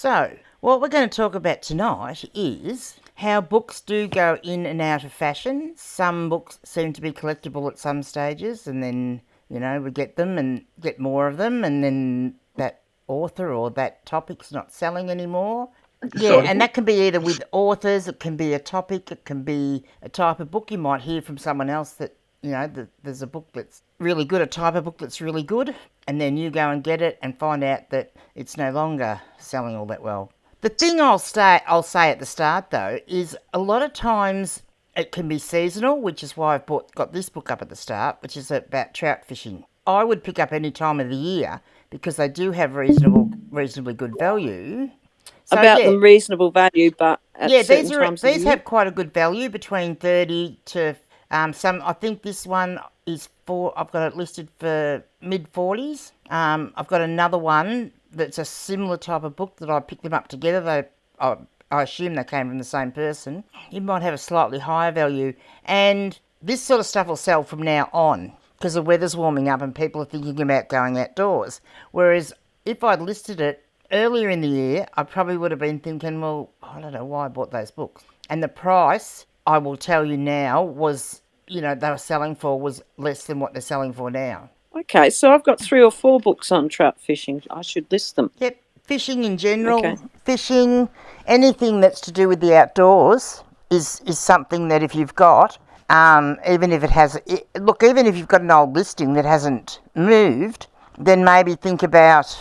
So, what we're going to talk about tonight is how books do go in and out of fashion. Some books seem to be collectible at some stages, and then, we get them and get more of them, and then that author or that topic's not selling anymore. Yeah, and that can be either with authors, it can be a topic, it can be a type of book. You might hear from someone else that, there's a book that's really good, a type of book that's really good, and then you go and get it and find out that it's no longer selling all that well. The thing I'll say at the start though is a lot of times it can be seasonal, which is why I've got this book up at the start, which is about trout fishing. I would pick up any time of the year because they do have reasonably good value. So, about them reasonable value, but at certain times of the these year. have quite a good value between 30 to some. I think this one is I've got it listed for mid-40s. I've got another one that's a similar type of book that I picked them up together. I assume they came from the same person. You might have a slightly higher value, and this sort of stuff will sell from now on because the weather's warming up and people are thinking about going outdoors. Whereas if I'd listed it earlier in the year, I probably would have been thinking, well, I don't know why I bought those books. And the price, I will tell you now, was, they were selling for was less than what they're selling for now. Okay, so I've got 3 or 4 books on trout fishing. I should list them. Yep, fishing in general, fishing, anything that's to do with the outdoors is something that if you've got, even if even if you've got an old listing that hasn't moved, then maybe think about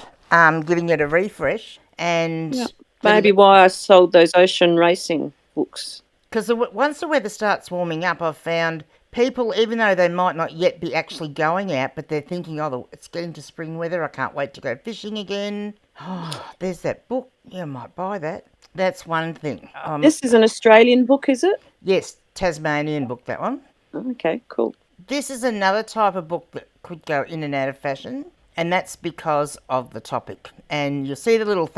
giving it a refresh and maybe why I sold those ocean racing books. Because once the weather starts warming up, I've found people, even though they might not yet be actually going out, but they're thinking, oh, it's getting to spring weather, I can't wait to go fishing again. Oh, there's that book. Yeah, I might buy that. That's one thing. This is an Australian book, is it? Yes, Tasmanian book, that one. Okay, cool. This is another type of book that could go in and out of fashion, and that's because of the topic. And you'll see the little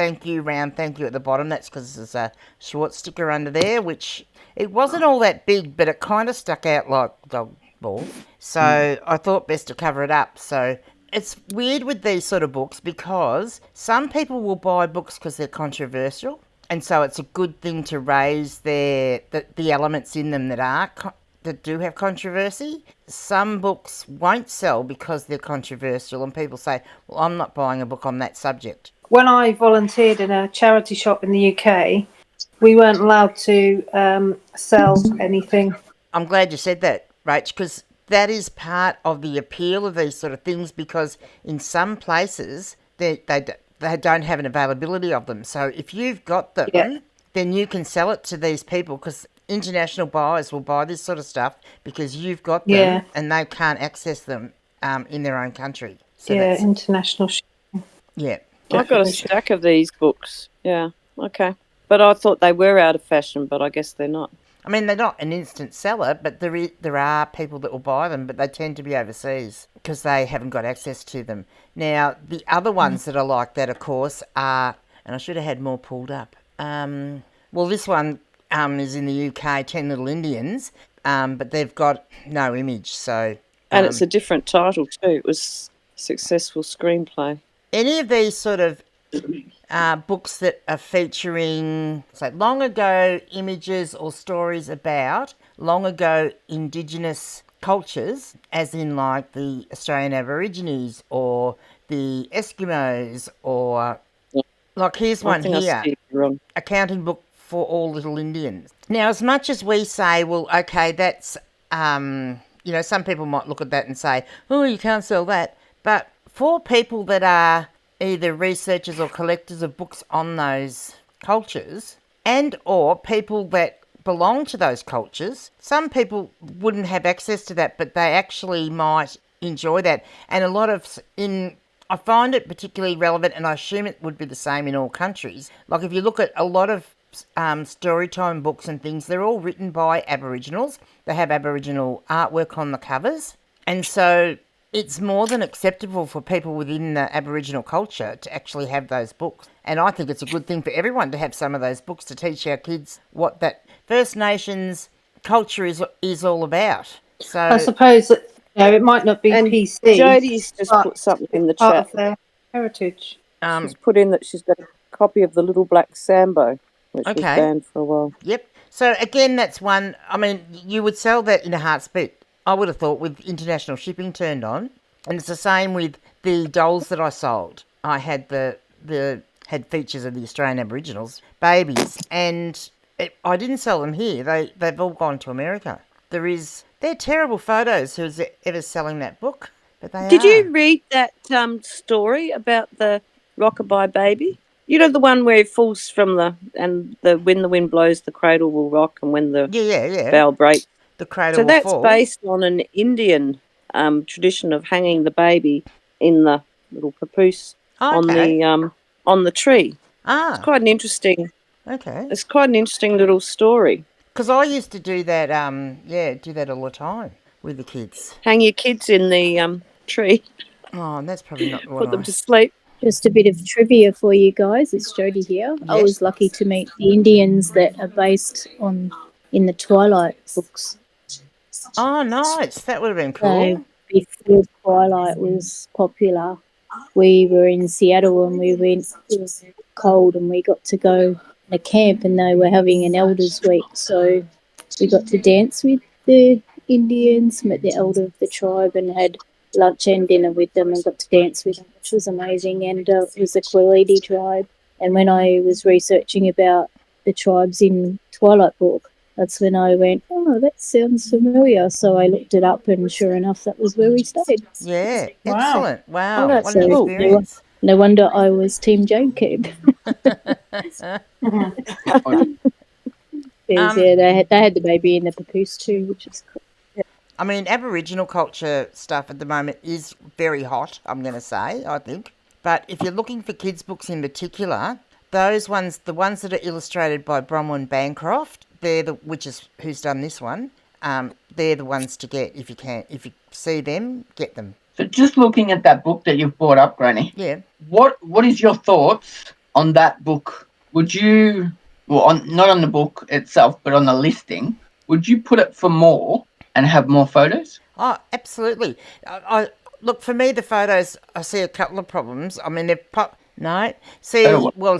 round thank you at the bottom. That's because there's a short sticker under there, which it wasn't all that big, but it kind of stuck out like dog balls. So I thought best to cover it up. So it's weird with these sort of books because some people will buy books because they're controversial, and so it's a good thing to raise the elements in them that do have controversy. Some books won't sell because they're controversial, and people say, well, I'm not buying a book on that subject. When I volunteered in a charity shop in the UK, we weren't allowed to sell anything. I'm glad you said that, Rach, because that is part of the appeal of these sort of things, because in some places they don't have an availability of them. So if you've got them, then you can sell it to these people, because international buyers will buy this sort of stuff because you've got them and they can't access them in their own country. So international shipping. Yeah. I've got a stack of these books. Yeah, okay. But I thought they were out of fashion, but I guess they're not. I mean, they're not an instant seller, but there are people that will buy them, but they tend to be overseas because they haven't got access to them. Now, the other ones that are like that, of course, are, and I should have had more pulled up. Well, this one is in the UK, 10 Little Indians, but they've got no image, so... and it's a different title too. It was Successful Screenplay. Any of these sort of books that are featuring, say, long ago images or stories about long ago Indigenous cultures, as in like the Australian Aborigines or the Eskimos, or like here's one here, Accounting Book for All Little Indians. Now, as much as we say, well, okay, that's, some people might look at that and say, oh, you can't sell that. But for people that are either researchers or collectors of books on those cultures, and or people that belong to those cultures, some people wouldn't have access to that, but they actually might enjoy that. And I find it particularly relevant, and I assume it would be the same in all countries. Like if you look at a lot of storytime books and things, they're all written by Aboriginals. They have Aboriginal artwork on the covers. And so it's more than acceptable for people within the Aboriginal culture to actually have those books. And I think it's a good thing for everyone to have some of those books to teach our kids what that First Nations culture is all about. So I suppose that it might not be PC. Jodie's just put something in the chat. Of their heritage. She's put in that she's got a copy of The Little Black Sambo, which was Okay. banned for a while. Yep. So again, that's one. I mean, you would sell that in a heartbeat. I would have thought with international shipping turned on, and it's the same with the dolls that I sold. I had the had features of the Australian Aboriginals babies, and I didn't sell them here. They've all gone to America. They're terrible photos. Who's ever selling that book? But they Did are. you read that story about the rockabye baby? You know, the one where it falls from when the wind blows, the cradle will rock, and when the Yeah. bough breaks. The cradle So will that's fall. based on an Indian tradition of hanging the baby in the little papoose Okay. on the tree. Ah. It's quite an interesting. Okay. It's quite an interesting little story. Because I used to do that. Do that all the time with the kids. Hang your kids in the tree, Oh, and that's probably not what put them to sleep. Just a bit of trivia for you guys. It's Jodie here. I Yes. was lucky to meet the Indians that are based in the Twilight books. Oh, nice. That would have been cool. So before Twilight was popular, we were in Seattle and we went. It was cold and we got to go in a camp and they were having an elders week. So we got to dance with the Indians, met the elder of the tribe, and had lunch and dinner with them and got to dance with them, which was amazing. And it was the Quilidi tribe. And when I was researching about the tribes in Twilight book, that's when I went, oh, that sounds familiar. So I looked it up, and sure enough, that was where we stayed. Yeah. Wow. Excellent. Wow. Oh, that's what an cool. experience. No wonder I was Team Jacob. Because they had the baby in the papoose too, which is cool. I mean, Aboriginal culture stuff at the moment is very hot, I'm going to say, I think. But if you're looking for kids' books in particular, the ones that are illustrated by Bronwyn Bancroft, which is who's done this one, they're the ones to get if you can. If you see them, get them. So just looking at that book that you've brought up, Granny, Yeah. what is your thoughts on that book? Would you, not on the book itself, but on the listing, would you put it for more and have more photos? Oh, absolutely. I look, for me, the photos, I see a couple of problems. I mean, it's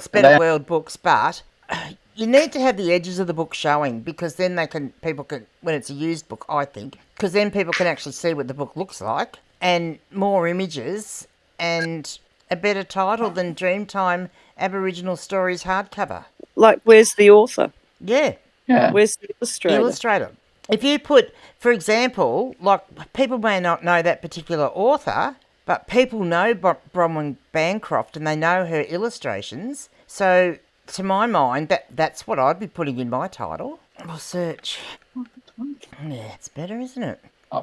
Better World books, but you need to have the edges of the book showing, because then people can, when it's a used book, I think, because then people can actually see what the book looks like, and more images, and a better title than Dreamtime Aboriginal Stories hardcover. Like, where's the author? Yeah. Where's the illustrator? If you put, for example, like, people may not know that particular author, but people know Bronwyn Bancroft and they know her illustrations. So, to my mind, that's what I'd be putting in my title. I'll search. Yeah, it's better, isn't it?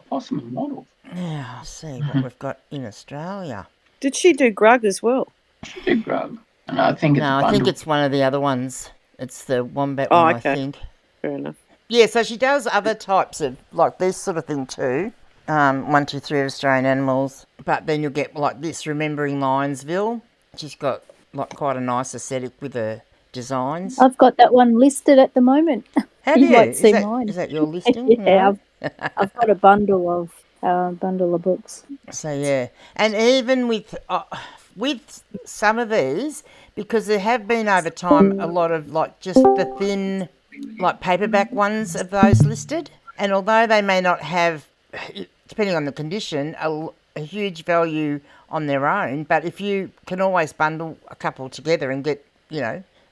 Possible model. Yeah, I'll see what we've got in Australia. Did she do Grug as well? She did Grug. And I think it's I think it's one of the other ones. It's the Wombat one, okay. I think. Fair enough. Yeah, so she does other types of, like, this sort of thing too. 1, 2, 3 Australian animals. But then you'll get, like, this, Remembering Lionsville. She's got, like, quite a nice aesthetic with her designs. I've got that one listed at the moment. How do you? might see mine. Is that your listing? Yeah, I've got a bundle of books. So, yeah. And even with some of these, because there have been over time a lot of, like, just the thin, like, paperback ones of those listed. And although they may not have, depending on the condition, a huge value on their own, but if you can always bundle a couple together and get,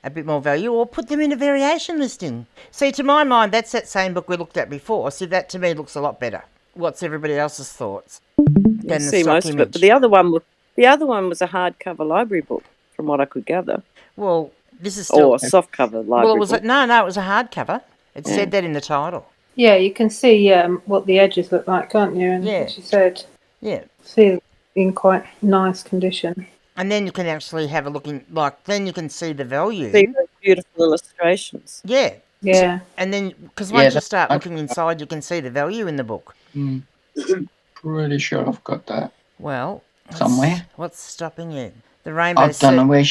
a bit more value, or put them in a variation listing. See, to my mind, that's that same book we looked at before. So that to me looks a lot better. What's everybody else's thoughts? I see most of it, but the other one was a hardcover library book, from what I could gather. Well, this is still... Or a softcover library book. No, it was a hardcover. It said that in the title. Yeah, you can see what the edges look like, can't you? And as you said, see it in quite nice condition. And then you can actually have a look in, like, then you can see the value. See the beautiful illustrations. Yeah. Yeah. And then, because once you start looking inside, you can see the value in the book. Pretty sure I've got that. Well, somewhere. What's stopping you? The Rainbow I don't know where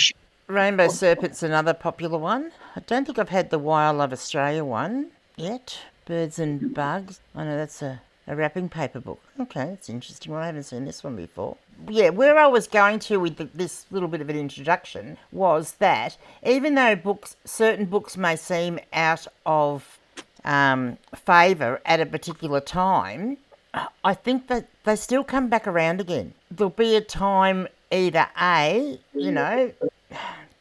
Rainbow Serpent's another popular one. I don't think I've had the Why I Love Australia one yet. Birds and Bugs. I know that's a A wrapping paper book. Okay, it's interesting. I haven't seen this one before. Yeah, where I was going to with this little bit of an introduction was that even though certain books may seem out of favour at a particular time, I think that they still come back around again. There'll be a time either A,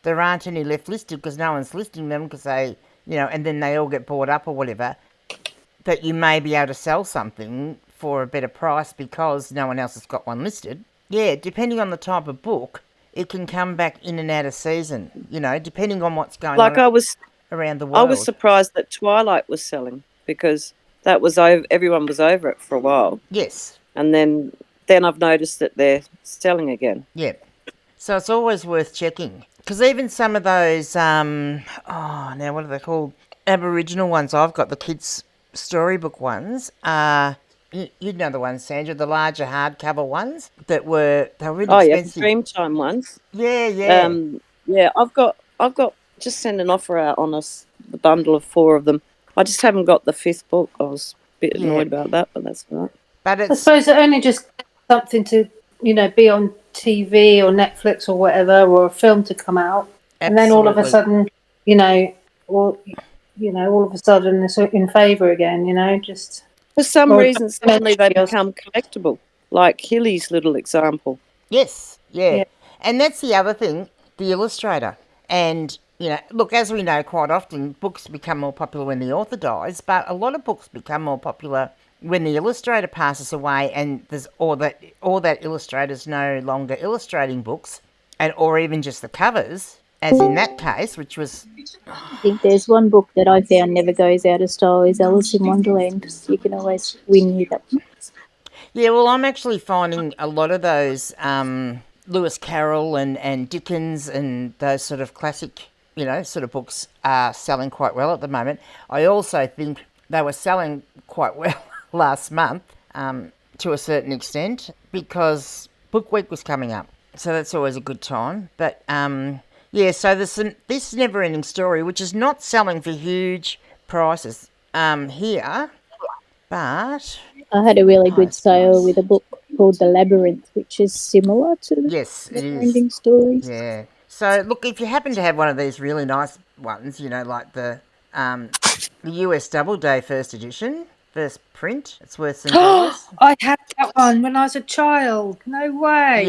there aren't any left listed because no one's listing them because they, and then they all get bought up or whatever, that you may be able to sell something for a better price because no one else has got one listed. Yeah, depending on the type of book, it can come back in and out of season, depending on what's going on around the world. I was surprised that Twilight was selling because that was over. Everyone was over it for a while. Yes. And then I've noticed that they're selling again. Yeah. So it's always worth checking. Because even some of those, now what are they called? Aboriginal ones I've got, the kids' storybook ones, you'd know the ones, Sandra, the larger hardcover ones they were really expensive. Oh yeah, Dreamtime ones. Yeah. I've got just send an offer out on the bundle of 4 of them. I just haven't got the 5th book. I was a bit annoyed about that, but that's all right. But I suppose it only just something to be on TV or Netflix or whatever, or a film to come out, and then all of a sudden, all of a sudden it's in favour again. Just for some reason suddenly they become collectible, like Hilly's little example. Yes, yeah. And that's the other thing, the illustrator. And look, as we know, quite often books become more popular when the author dies, but a lot of books become more popular when the illustrator passes away and that illustrator's no longer illustrating books, or even just the covers, as in that case, which was... I think there's one book that I found never goes out of style is Alice in Wonderland. You can always win with that one. Yeah, well, I'm actually finding a lot of those Lewis Carroll and Dickens and those sort of classic, sort of books are selling quite well at the moment. I also think they were selling quite well last month to a certain extent because Book Week was coming up. So that's always a good time. But, so there's this never-ending story, which is not selling for huge prices here, but... I had a really good sale with a book called The Labyrinth, which is similar to the never-ending stories. Yeah. So, look, if you happen to have one of these really nice ones, like the US Doubleday first edition, first print, it's worth some dollars. I had that one when I was a child. No way.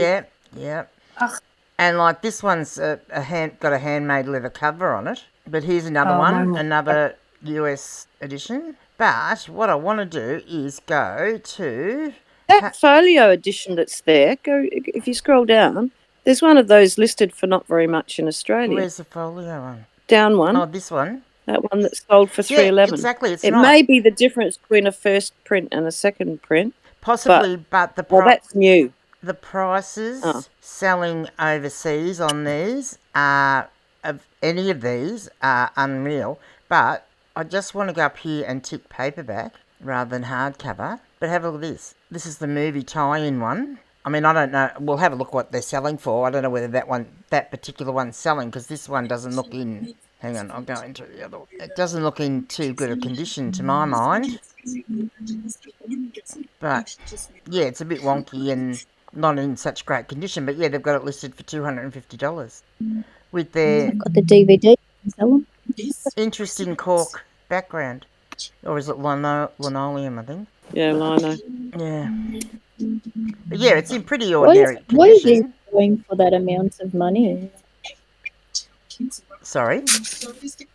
Yeah. Ugh. And like this one's got a handmade leather cover on it. But here's another one, another US edition. But what I want to do is go to... That folio edition that's there, if you scroll down, there's one of those listed for not very much in Australia. Where's the folio one? Down one. Oh, this one? That one that's sold for $3.11. Yeah, exactly. It may be the difference between a first print and a second print. Possibly, but the well, that's new. The prices selling overseas on these of any of these are unreal. But I just want to go up here and tick paperback rather than hardcover. But have a look at this. This is the movie tie-in one. I mean, I don't know. We'll have a look what they're selling for. I don't know whether that particular one's selling because this one doesn't look in... Hang on, I'll go into the other one. It doesn't look in too good a condition to my mind. But, yeah, it's a bit wonky and not in such great condition. But, yeah, they've got it listed for $250 with their... I've got the DVD. Sell them. Interesting cork background. Or is it linoleum, I think? Yeah, lino. Yeah. But, yeah, it's in pretty ordinary condition. What are you doing for that amount of money? Sorry?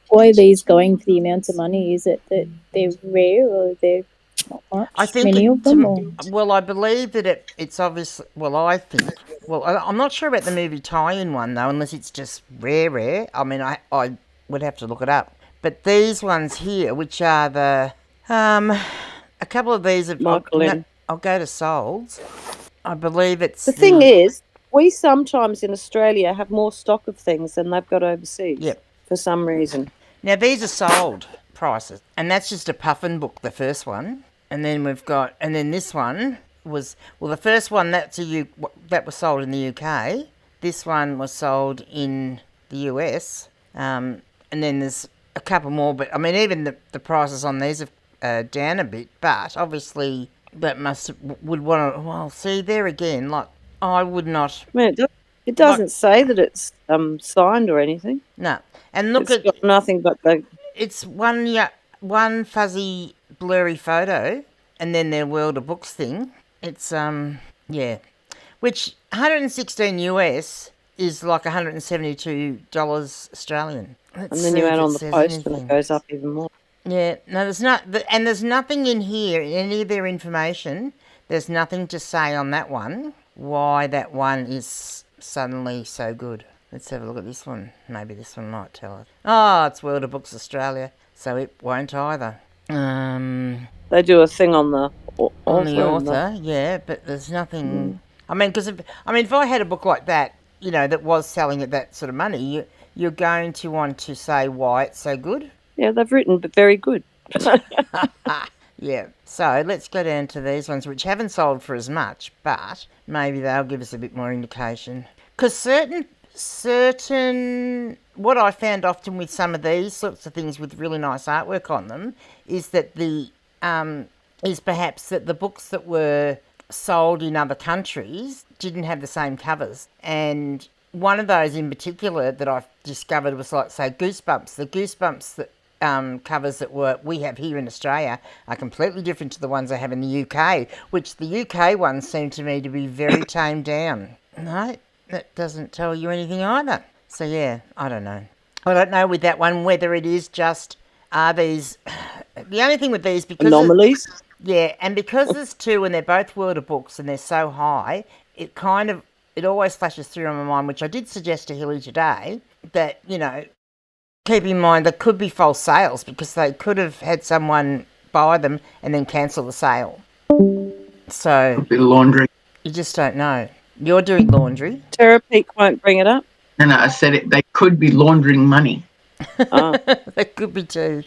Why are these going for the amount of money? Is it that they're rare or they're not much? I think many of them? Well, I believe that it's obvious. Well, I think. Well, I'm not sure about the movie tie-in one though, unless it's just rare. I mean, I would have to look it up. But these ones here, which are the a couple of these have. I'll go to Solds. I believe it's the thing is. We sometimes in Australia have more stock of things than they've got overseas. Yep. For some reason. Now these are sold prices, and that's just a puffin book, the first one, and then this one was the first one that was sold in the UK. This one was sold in the US, and then there's a couple more. But I mean, even the prices on these are down a bit. But obviously, that would want to. Well, see there again. Like I would not. I mean, it doesn't say that it's signed or anything. No, and look It's got nothing but the. It's one fuzzy blurry photo, and then their World of Books thing. It's yeah, which 116 US is like $172 Australian. And then you add on the post, and it goes up even more. Yeah, no, there's nothing in here in any of their information. There's nothing to say on that one why that one is suddenly so good. Let's have a look at this one. Maybe this one might tell us. Oh, it's World of Books Australia, so it won't either. They do a thing on the author. Yeah, but there's nothing. I mean, if I had a book like that, that was selling at that sort of money, you're going to want to say why it's so good. Yeah, they've written, but very good. Yeah. So let's go down to these ones, which haven't sold for as much, but maybe they'll give us a bit more indication. Because certain, what I found often with some of these sorts of things with really nice artwork on them is that perhaps that the books that were sold in other countries didn't have the same covers. And one of those in particular that I've discovered was like, say, Goosebumps. The Goosebumps that covers that we have here in Australia are completely different to the ones I have in the UK, which the UK ones seem to me to be very tamed down. No, that doesn't tell you anything either. So yeah, I don't know. I don't know with that one whether it is just, are these, the only thing with these, because anomalies. Yeah, and because there's two and they're both World of Books and they're so high, it always flashes through on my mind, which I did suggest to Hilly today, that, keep in mind there could be false sales because they could have had someone buy them and then cancel the sale. So a bit of laundry. You just don't know. You're doing laundry. Tara Peak won't bring it up. No, I said it. They could be laundering money. Oh. They could be too.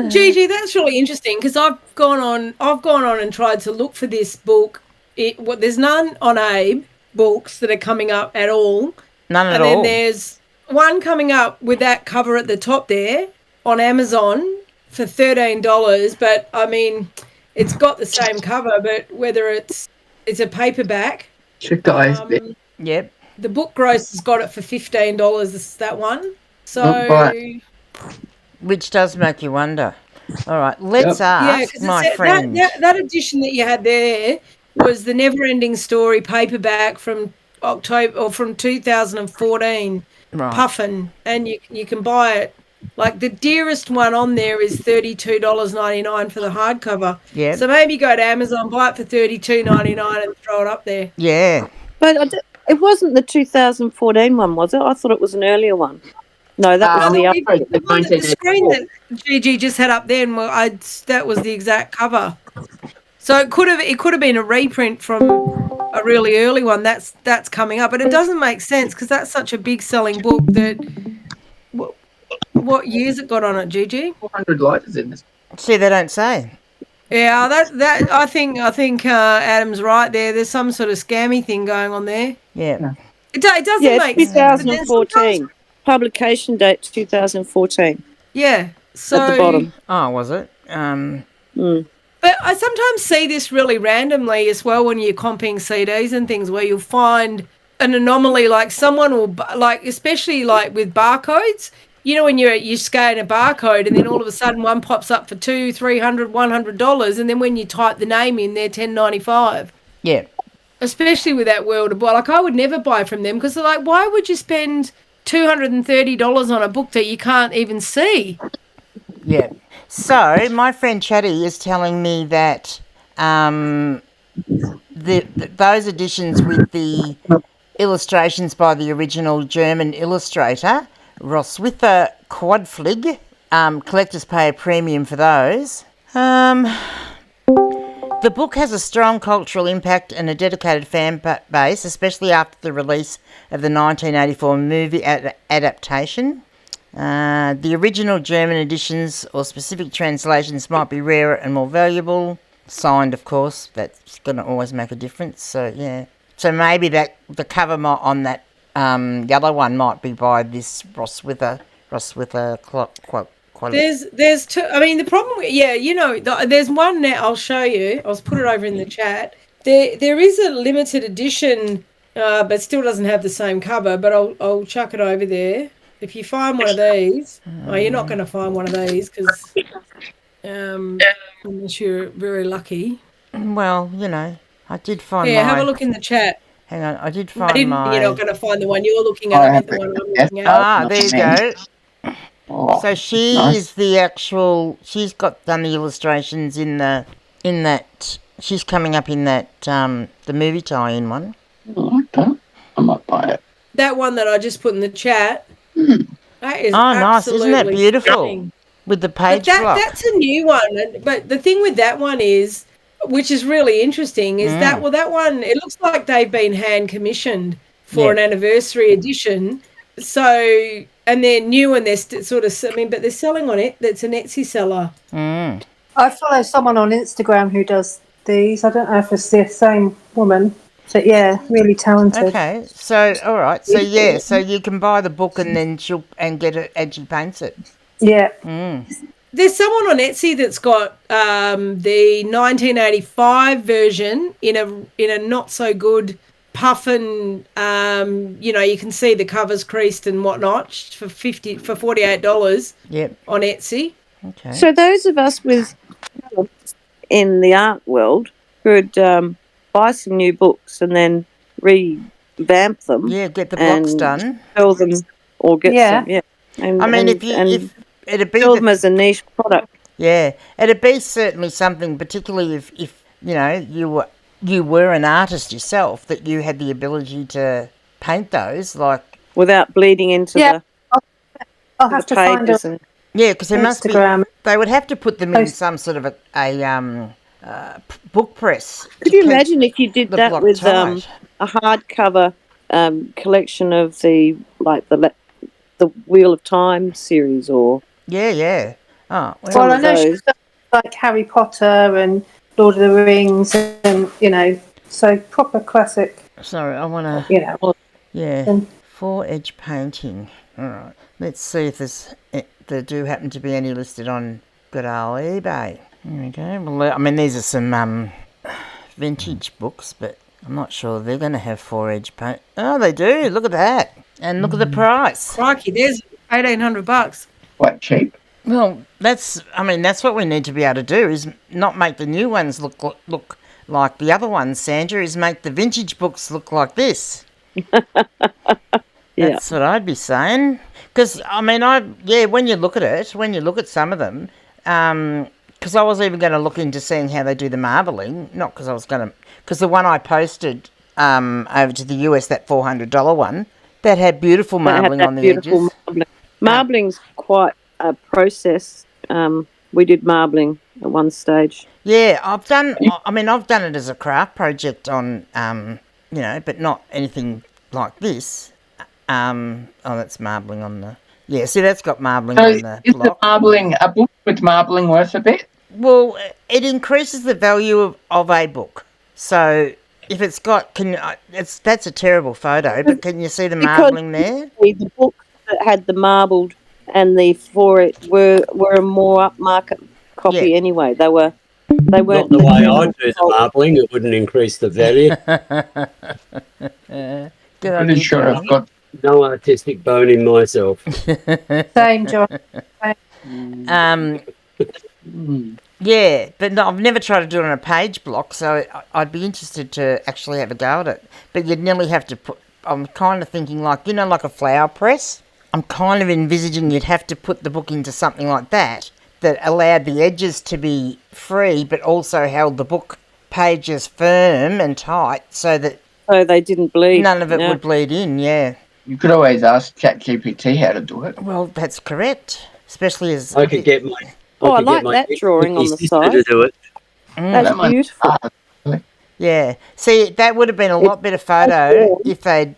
Gigi, that's really interesting because I've gone on and tried to look for this book. There's none on Abe books that are coming up at all. None at all. And then there's one coming up with that cover at the top there on Amazon for $13. But I mean, it's got the same cover, but whether it's a paperback. Check the ISBN. Yep. The Book Gross has got it for $15. That one. So. Which does make you wonder. All right, let's ask my friend. That edition that you had there was the Never-Ending Story paperback from October or from 2014. Right. Puffin, and you can buy it. Like the dearest one on there is $32.99 for the hardcover. Yeah. So maybe go to Amazon, buy it for $32.99 and throw it up there. Yeah. But it wasn't the 2014 one, was it? I thought it was an earlier one. No, that was the other. The screen that Gigi just had up then, that was the exact cover. So it could have been a reprint from a really early one. That's coming up, but it doesn't make sense because that's such a big selling book. That what years it got on it, Gigi? 400 lighters in this. See, they don't say. Yeah, that I think Adam's right there. There's some sort of scammy thing going on there. Yeah. It doesn't make sense. 2014. Publication date 2014. Yeah. So at the bottom. Oh, was it? But I sometimes see this really randomly as well when you're comping CDs and things where you'll find an anomaly, like someone will, like especially like with barcodes, when you scan a barcode and then all of a sudden one pops up for $200, $300, $100, and then when you type the name in, they're $10.95. Yeah. Especially with that World of Books. Like I would never buy from them because they're like, why would you spend $230 on a book that you can't even see? Yeah. So my friend Chatty is telling me that those editions with the illustrations by the original German illustrator Roswitha Quadflig, collectors pay a premium for those. The book has a strong cultural impact and a dedicated fan base, especially after the release of the 1984 movie adaptation. The original German editions or specific translations might be rarer and more valuable. Signed, of course. That's going to always make a difference. So, yeah. So maybe the cover on that yellow one might be by this Roswitha quite. There's two. I mean, the problem. There's one now. I'll show you. I'll put it over in the chat. There is a limited edition, but still doesn't have the same cover. But I'll chuck it over there. If you find one of these, you're not going to find one of these because unless you're very lucky. Well, I did find. Yeah, have a look in the chat. Hang on, I did find my. You're not going to find the one you're looking at. I meant the one I'm looking at. There you go. Oh, So she nice. is the actual. She's done the illustrations in that. She's coming up in that the movie tie-in one. I like that. I might buy it. That one that I just put in the chat. That is nice! Isn't that beautiful? Stunning. With the page block. That's a new one. But the thing with that one is, which is really interesting, is that one, it looks like they've been hand commissioned for an anniversary edition. So, and they're new and they're but they're selling on it. That's an Etsy seller. I follow someone on Instagram who does these. I don't know if it's the same woman. But yeah, really talented. Okay, so all right, so so you can buy the book and then she paints it. Yeah. There's someone on Etsy that's got the 1985 version in a not so good puffin. You can see the covers creased and whatnot for $48. Yep. On Etsy. Okay. So those of us in the art world could buy some new books and then revamp them. Yeah, get the blocks done. Sell them or get some. Yeah. And, I mean, if it'd be sell them as a niche product. Yeah, it'd be certainly something, particularly if you were an artist yourself, that you had the ability to paint those, like without bleeding into I'll have to find pages. Because there must be. Instagram. They would have to put them in some sort of a book press. Could you imagine if you did that with a hardcover collection of the Wheel of Time series or? Yeah. Oh, well, I know she's done like Harry Potter and Lord of the Rings and, so proper classic. Sorry, I want to... Yeah. 4-edge painting. All right. Let's see if there do happen to be any listed on good old eBay. There we go. Well, I mean, these are some vintage books, but I'm not sure they're going to have 4-edge paint. Oh, they do. Look at that. And look at the price. Crikey, there's $1,800. Quite cheap. Well, that's what we need to be able to do, is not make the new ones look like the other ones, Sandra, is make the vintage books look like this. That's what I'd be saying. Because, I mean, when you look at some of them, because I was even going to look into seeing how they do the marbling, not because I was going to, because the one I posted over to the US, that $400 one, that had beautiful marbling on the edges. Marbling's quite a process. We did marbling at one stage. Yeah, I've done it as a craft project on, but not anything like this. That's marbling on the... Yeah, see, that's got marbling on the is block. A book with marbling worth a bit? Well, it increases the value of a book. So if it's got... that's a terrible photo, but can you see the marbling there? The books that had the marbled and the for it were a more upmarket copy anyway. They weren't not the way I do the marbling. It wouldn't increase the value. Pretty sure I've got no artistic bone in myself. Same, John. Yeah, but no, I've never tried to do it on a page block, so I'd be interested to actually have a go at it. But you'd nearly have to put... I'm kind of thinking like a flower press. I'm kind of envisaging you'd have to put the book into something like that allowed the edges to be free, but also held the book pages firm and tight so they didn't bleed. None of it would bleed in, yeah. You could always ask ChatGPT how to do it. Well, that's correct. Especially as... I could get my... I like that drawing on the side. To do it. That's beautiful. Yeah. See, that would have been a lot better photo if they'd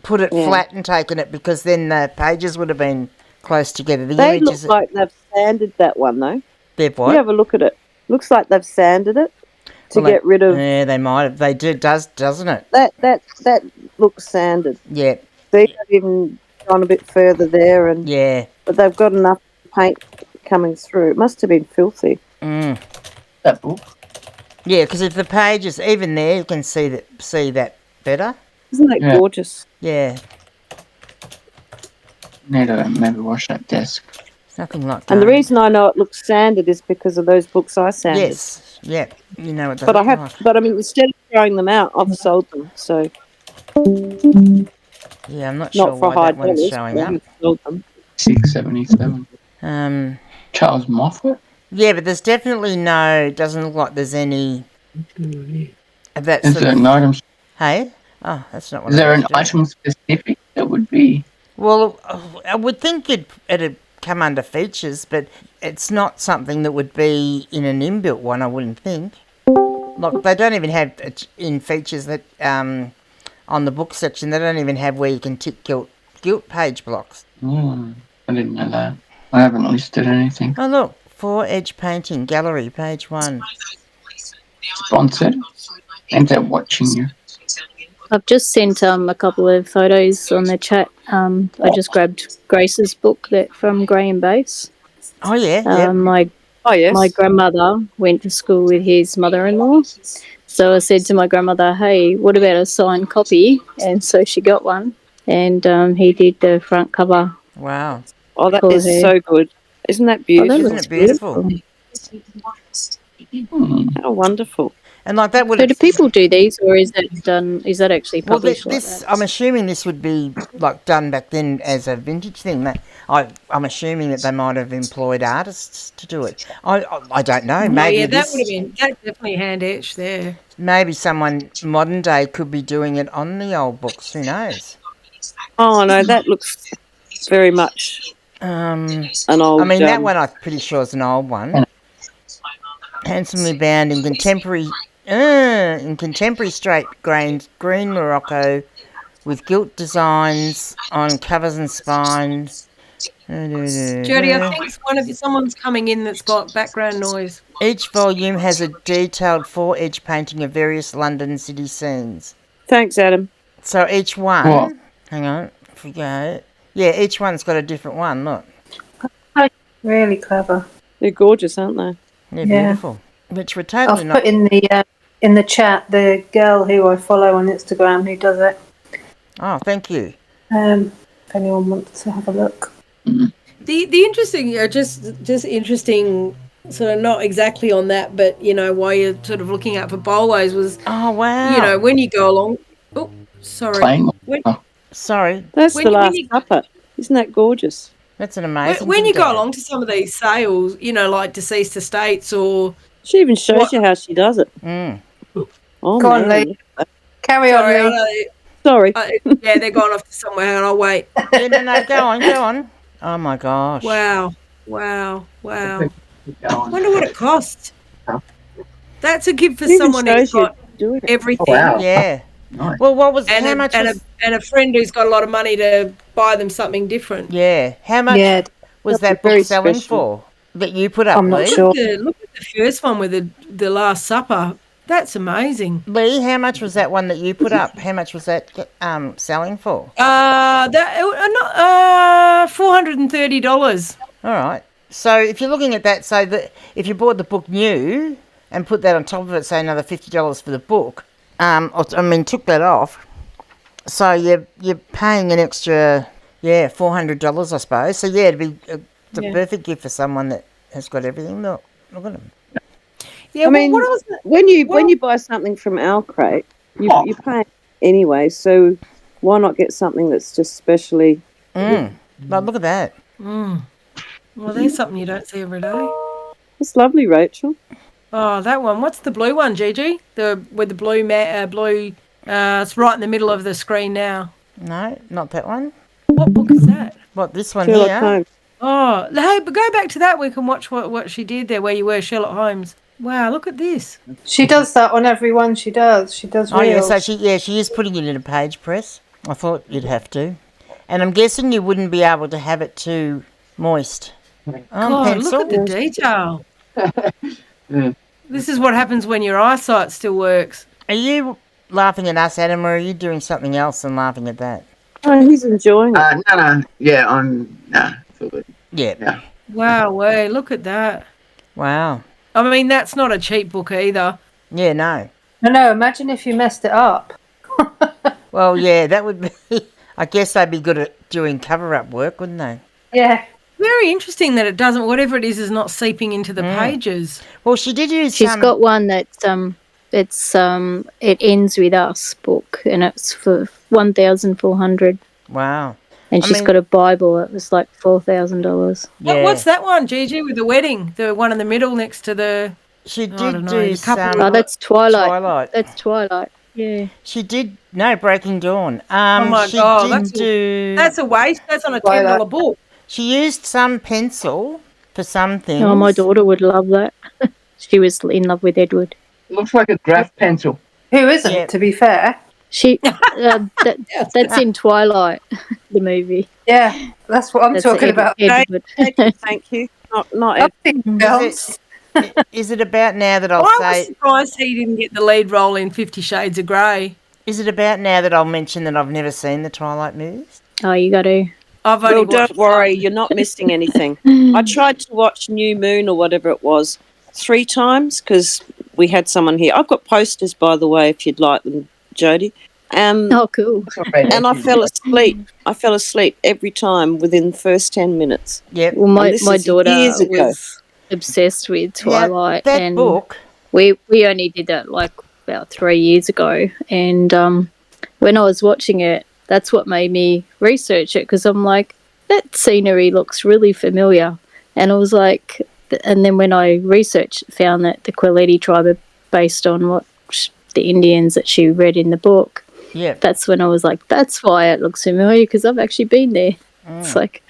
put it flat and taken it, because then the pages would have been close together. They look like they've sanded that one, though. They've what? You have a look at it. Looks like they've sanded it to get rid of... Yeah, they might have. They do, doesn't it? That looks sanded. Yeah. They've even gone a bit further there, but they've got enough paint coming through. It must have been filthy. That book. Yeah, because if the pages, even there, you can see that better. Isn't that gorgeous? Yeah. Need to maybe wash that desk. It's nothing like that. And the reason I know it looks sanded is because of those books I sanded. Yes, yeah, you know what they But look like. but I mean, instead of throwing them out, I've sold them. So Yeah, I'm not sure for why high that one's dollars, showing but up. I've sold them. $6.77. Charles Moffat. Yeah, but there's definitely doesn't look like there's any of that Is sort there of... an item? Hey? Oh, that's not what Is I there meant an to do. item specific that would be? Well, I would think it'd come under features, but it's not something that would be in an inbuilt one, I wouldn't think. Look, they don't even have in features that on the book section, they don't even have where you can tick gilt page blocks. I didn't know that. I haven't listed anything. Oh, look, 4-edge painting, gallery, page 1. Sponsored. And they're watching you. I've just sent a couple of photos on the chat. I just grabbed Grace's book from Gray and Base. Oh, yeah, My grandmother went to school with his mother-in-law. So I said to my grandmother, hey, what about a signed copy? And so she got one. And he did the front cover. Wow. Oh, that is so good. Isn't that beautiful? Isn't it beautiful? How wonderful. And like that would... So do people do these, or is that actually published like that? I'm assuming this would be like done back then as a vintage thing. I'm assuming that they might have employed artists to do it. I don't know. Maybe that would have been definitely hand etched there. Maybe someone modern day could be doing it on the old books. Who knows? Oh no, that looks very much an old. I mean, that one I'm pretty sure is an old one. Handsomely bound in contemporary straight grained green Morocco with gilt designs on covers and spines. Jodie, I think someone's coming in that's got background noise. Each volume has a detailed 4-edge painting of various London city scenes. Thanks, Adam. So each one... Hang on, if we go... Yeah, each one's got a different one, look. Really clever. They're gorgeous, aren't they? They're beautiful. Which we're totally I've put in the chat the girl who I follow on Instagram who does it. Oh, thank you. If anyone wants to have a look. The interesting, just interesting, sort of not exactly on that, but while you're sort of looking out for bolos was. Oh wow! When you go along. Oh, sorry. Sorry. That's the Last Supper. Isn't that gorgeous? That's an amazing. When you go along to some of these sales, like Deceased Estates or. She even shows you how she does it. Oh, go on, Lee. Carry on, Lee. Sorry. Yeah, they're gone off to somewhere, and I'll wait. Yeah, no, go on. Oh my gosh! Wow! Wonder what it costs. That's a gift for someone who's got everything. Oh, wow. Yeah. Nice. Well, what was and how much? And a friend who's got a lot of money to buy them something different. Yeah. How much was that book selling for? That you put up, I'm not Lee? sure. Look at the first one with the Last Supper. That's amazing. Lee, how much was that one that you put up? How much was that selling for? $430. All right. So if you're looking at that, if you bought the book new and put that on top of it, say another $50 for the book, took that off. So you're paying an extra, $400, I suppose. So it'd be the perfect gift for someone that has got everything. Look at them. Yeah, when you buy something from our crate, you pay anyway. So why not get something that's just specially? But look at that. Well, there's something you don't see every day. It's lovely, Rachel. Oh, that one. What's the blue one, Gigi? With the blue blue. It's right in the middle of the screen now. No, not that one. What book is that? What, this one Sherlock here? Holmes. Oh, hey, but go back to that. We can watch what she did there, where you were Sherlock Holmes. Wow, look at this. She does that on every one she does. She does reels. Oh, yeah, so she is putting it in a page press. I thought you'd have to. And I'm guessing you wouldn't be able to have it too moist. God, pencil. look at the detail. This is what happens when your eyesight still works. Are you laughing at us, Adam, or are you doing something else and laughing at that? Oh, he's enjoying it. No. Yeah, I'm... No, it's all good. Yeah. Wow, way, look at that. Wow. I mean, that's not a cheap book either. Yeah, no. No, imagine if you messed it up. Well, yeah, that would be... I guess they'd be good at doing cover-up work, wouldn't they? Yeah. Very interesting that it doesn't, whatever it is not seeping into the pages. Well, she did use She's got one that's it ends with us book, and it's for 1,400. Wow. And she's got a Bible. It was like $4,000. Yeah. What's that one, Gigi, with the wedding? The one in the middle next to the... She I don't did know, do the couple- some... Oh, that's Twilight. Twilight. That's Twilight. Yeah. She did... No, Breaking Dawn. Oh, my she God. did That's a waste. That's on a Twilight. $10 book. She used some pencil for some things. Oh, my daughter would love that. She was in love with Edward. Looks like a graph pencil. Who isn't, Yeah. to be fair? She that's in Twilight, the movie. Yeah, that's what I'm That's talking about. Edward. Thank you. Not Nothing else. Is it about now that I'll I was say... surprised he didn't get the lead role in 50 Shades of Grey. Is it about now that I'll mention that I've never seen the Twilight movies? Oh, you got to. I've only Well, watched don't worry, you're not missing anything. I tried to watch New Moon or whatever it was 3 times because we had someone here. I've got posters, by the way, if you'd like them, Jodie. Oh, cool. And I fell asleep. I fell asleep every time within the first 10 minutes. Yep. Well, And my this is daughter years ago. was obsessed with Twilight, that and book... we only did that like about 3 years ago. And when I was watching it, that's what made me research it, because I'm like, that scenery looks really familiar. And I was like, and then when I researched, found that the Quiletti tribe are based on what the Indians that she read in the book. Yeah. That's when I was like, that's why it looks familiar, because I've actually been there. It's like,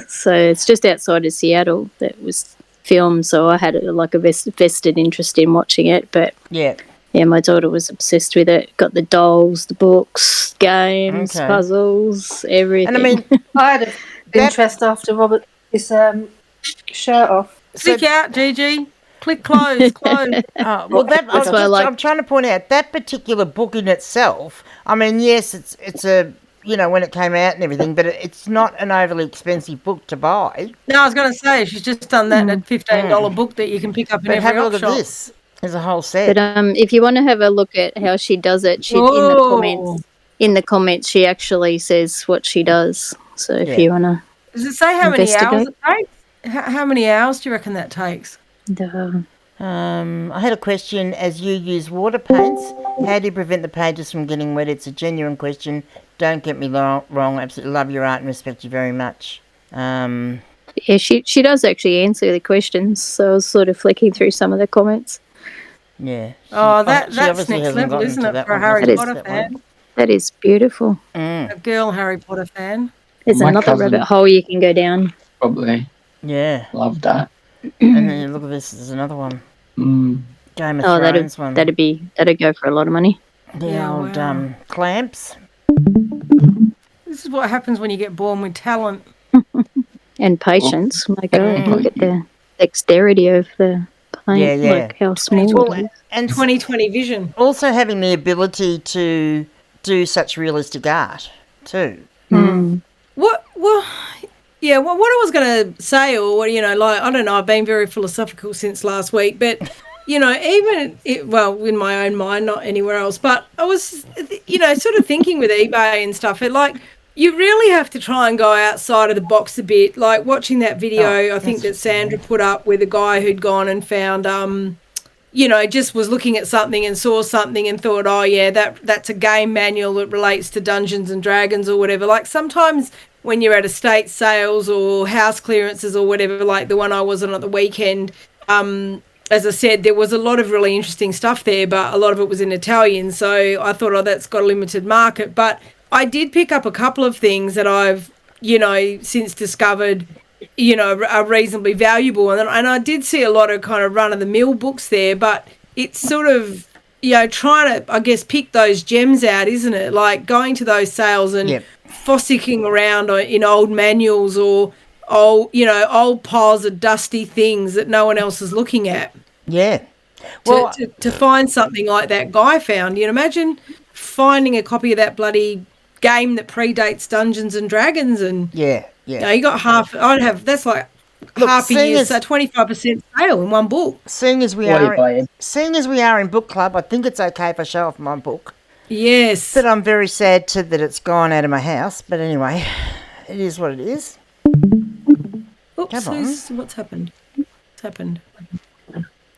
so it's just outside of Seattle that was filmed, so I had like a vested interest in watching it. But Yeah. yeah, my daughter was obsessed with it. Got the dolls, the books, games, Okay. puzzles, everything. And I mean, I had an interest after Robert his shirt off. Click out, Gigi. Click close. Close. well, That's why I like- I'm trying to point out that particular book in itself. I mean, yes, it's a, you know, when it came out and everything, but it's not an overly expensive book to buy. No, I was going to say, she's just done that in a $15 book that you can pick up in But every have a op look at shop. this. There's a whole set. But if you want to have a look at how she does it, she in the comments she actually says what she does. So if you want to, Does it say how many hours investigate. it takes? How many hours do you reckon that takes? I had a question. As you use water paints, how do you prevent the pages from getting wet? It's a genuine question. Don't get me wrong. Absolutely love your art and respect you very much. yeah, she does actually answer the questions. So I was sort of flicking through some of the comments. Yeah. Oh, She that's obviously next hasn't level, gotten isn't to it, that for a one, Harry hasn't Potter that fan? one. That is beautiful. A girl Harry Potter fan. There's My another cousin- rabbit hole you can go down. Probably Yeah. love that. And then you look at this. There's another one. Game of Oh, Thrones one. that'd go for a lot of money. The Yeah, old wow. clamps. This is what happens when you get born with talent. And patience. My God, look at the dexterity of the paint. Yeah, yeah. Like how small Well, it is. and 20/20 vision. also having the ability to do such realistic art too. What? Well, yeah. Well, what I was going to say, or you know, like I don't know. I've been very philosophical since last week, but you know, even in my own mind, not anywhere else. But I was, you know, sort of thinking with eBay and stuff. It like you really have to try and go outside of the box a bit. Like watching that video, I think that Sandra put up with a guy who'd gone and found, you know, just was looking at something and saw something and thought, oh yeah, that's a game manual that relates to Dungeons and Dragons or whatever. Like sometimes when you're at estate sales or house clearances or whatever, like the one I was on at the weekend, as I said, there was a lot of really interesting stuff there, but a lot of it was in Italian. So I thought, oh, that's got a limited market. But I did pick up a couple of things that I've, you know, since discovered, you know, are reasonably valuable. And I did see a lot of kind of run-of-the-mill books there, but it's sort of, you know, trying to, I guess, pick those gems out, isn't it? Like going to those sales and fossicking around in old manuals or old piles of dusty things that no one else is looking at. Yeah. Well, To find something like that guy found, you know, imagine finding a copy of that bloody game that predates Dungeons and Dragons and yeah. you know, you got half. That's like half a seeing year, as- so 25% sale in one book. Seeing as we What are you are, buying? seeing as we are in book club, I think it's okay if I show off my book. Yes. But I'm very sad that it's gone out of my house. But anyway, it is what it is. Oops, Come on. what's happened? What's happened?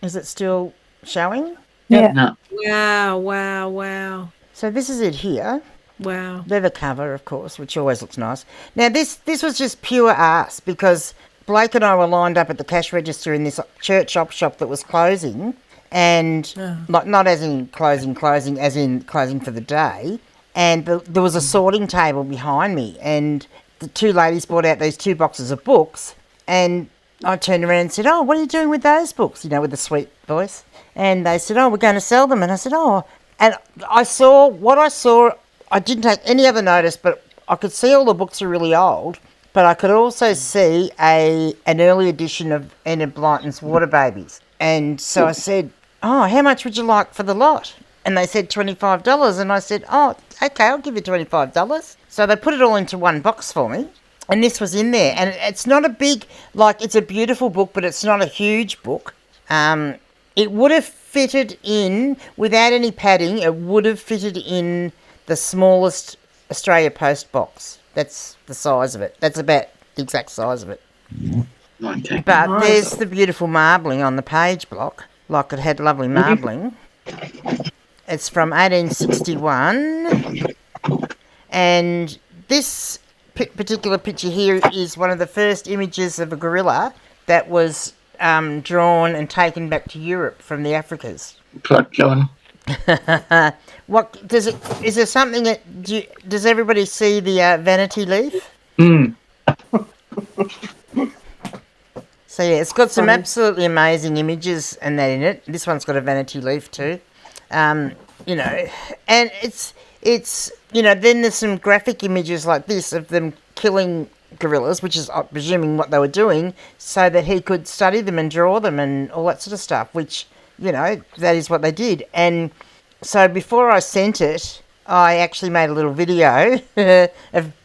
Is it still showing? Yeah. No. Wow. So this is it here. Wow. Leather cover, of course, which always looks nice. Now, this was just pure arse because Blake and I were lined up at the cash register in this church shop that was closing, and not as in closing, as in closing for the day. And there was a sorting table behind me, and the two ladies brought out these 2 boxes of books, and I turned around and said, "Oh, what are you doing with those books?" You know, with a sweet voice. And they said, "Oh, we're going to sell them." And I said, "Oh," and I saw what I saw. I didn't take any other notice, but I could see all the books are really old. But I could also see an early edition of Enid Blyton's Water Babies. And so I said, "Oh, how much would you like for the lot?" And they said $25. And I said, "Oh, okay, I'll give you $25. So they put it all into one box for me. And this was in there. And it's not a big, it's a beautiful book, but it's not a huge book. It would have fitted in, without any padding, it would have fitted in the smallest Australia Post box. That's the size of it. That's about the exact size of it. Okay. But there's the beautiful marbling on the page block. Like it had lovely marbling. It's from 1861. And this particular picture here is one of the first images of a gorilla that was drawn and taken back to Europe from the Africas. Plot going. What does it? Is there something that does everybody see the vanity leaf? So yeah, it's got some absolutely amazing images and that in it. This one's got a vanity leaf too, you know, and it's then there's some graphic images like this of them killing gorillas, which is I'm presuming what they were doing, so that he could study them and draw them and all that sort of stuff. Which that is what they did. And so before I sent it, I actually made a little video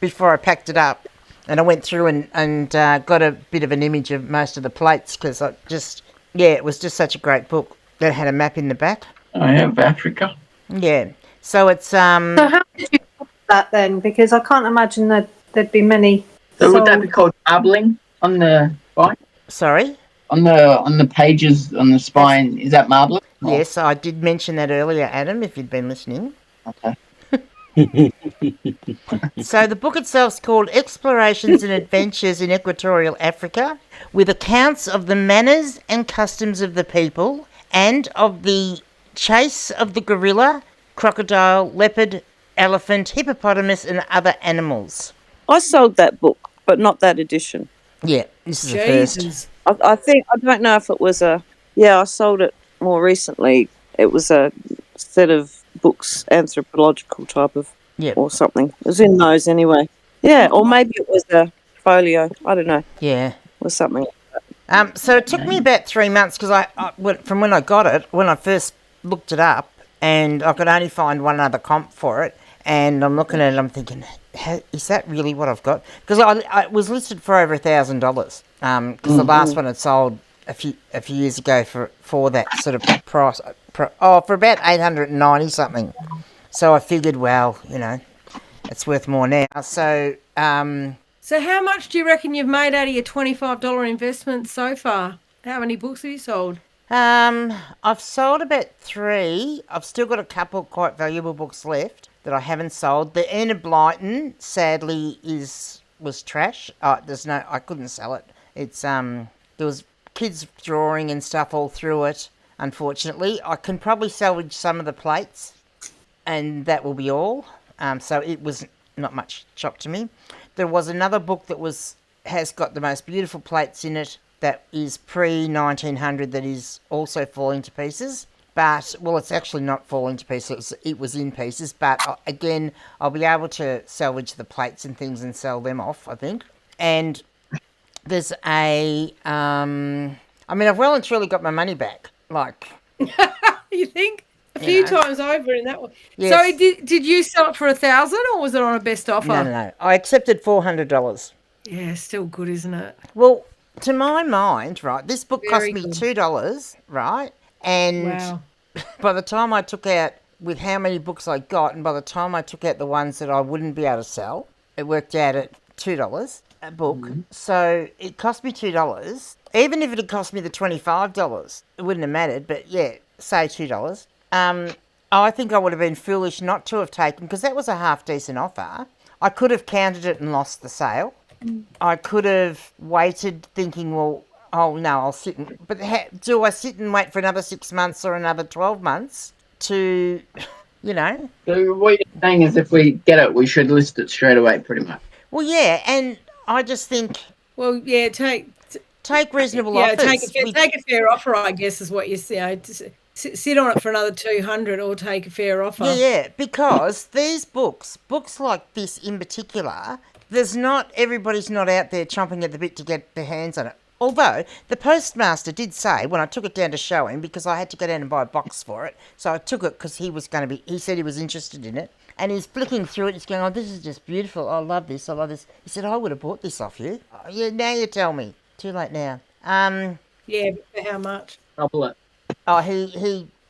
before I packed it up, and I went through and got a bit of an image of most of the plates because it was just such a great book that had a map in the back. I have Africa. Yeah, so it's So how did you do that then? Because I can't imagine that there'd be many. So would that be called marbling on the spine? Sorry? On the pages on the spine, is that marbling? Yes, I did mention that earlier, Adam, if you'd been listening. Okay. So the book itself is called Explorations and Adventures in Equatorial Africa, with accounts of the manners and customs of the people and of the chase of the gorilla, crocodile, leopard, elephant, hippopotamus and other animals. I sold that book, but not that edition. Yeah, this is the first. Jesus. I think, I don't know if it was I sold it more recently. It was a set of books, anthropological type of, or something. It was in those anyway. Yeah, or maybe it was a folio. I don't know. Yeah. Or something. So it took me about 3 months because I from when I got it, when I first looked it up, and I could only find one other comp for it, and I'm looking at it, I'm thinking, is that really what I've got? Because I was listed for over $1,000 because the last one had sold a few years ago for that sort of price, for about $890 something. So I figured, well, it's worth more now. So So how much do you reckon you've made out of your $25 investment so far? How many books have you sold? I've sold about 3. I've still got a couple quite valuable books left that I haven't sold. The Enid Blyton, sadly, was trash. I couldn't sell it. It's there was kids drawing and stuff all through it. Unfortunately, I can probably salvage some of the plates, and that will be all. So it was not much shock to me. There was another book that has got the most beautiful plates in it that is pre-1900 that is also falling to pieces. But, well, it's actually not falling to pieces. It was in pieces. But, again, I'll be able to salvage the plates and things and sell them off, I think. And there's I've well and truly got my money back. You think? A few times over in that one. Yes. So did you sell it for $1,000 or was it on a best offer? No. I accepted $400. Yeah, still good, isn't it? Well, to my mind, right, this book Very cost me good. $2, right? And Wow. by the time I took out, with how many books I got, and by the time I took out the ones that I wouldn't be able to sell, it worked out at $2 a book. Mm-hmm. So it cost me $2. Even if it had cost me the $25, it wouldn't have mattered. But yeah, say $2. I think I would have been foolish not to have taken, because that was a half decent offer. I could have counted it and lost the sale. I could have waited thinking, well, oh no, I'll sit and... But do I sit and wait for another 6 months or another 12 months to, you know? So what you're saying is if we get it, we should list it straight away, pretty much. Well, yeah, and I just think... Well, yeah, take reasonable offers. Take a fair offer, I guess, is what you say. Sit on it for another 200 or take a fair offer. Yeah, because these books like this in particular, everybody's not out there chomping at the bit to get their hands on it. Although the postmaster did say when I took it down to show him, because I had to go down and buy a box for it, so I took it because he said he was interested in it, and he's flicking through it, he's going, oh, this is just beautiful, I love this. He said, I would have bought this off you. Oh, yeah, now you tell me. Too late now. Yeah, but for how much? Double it. Oh,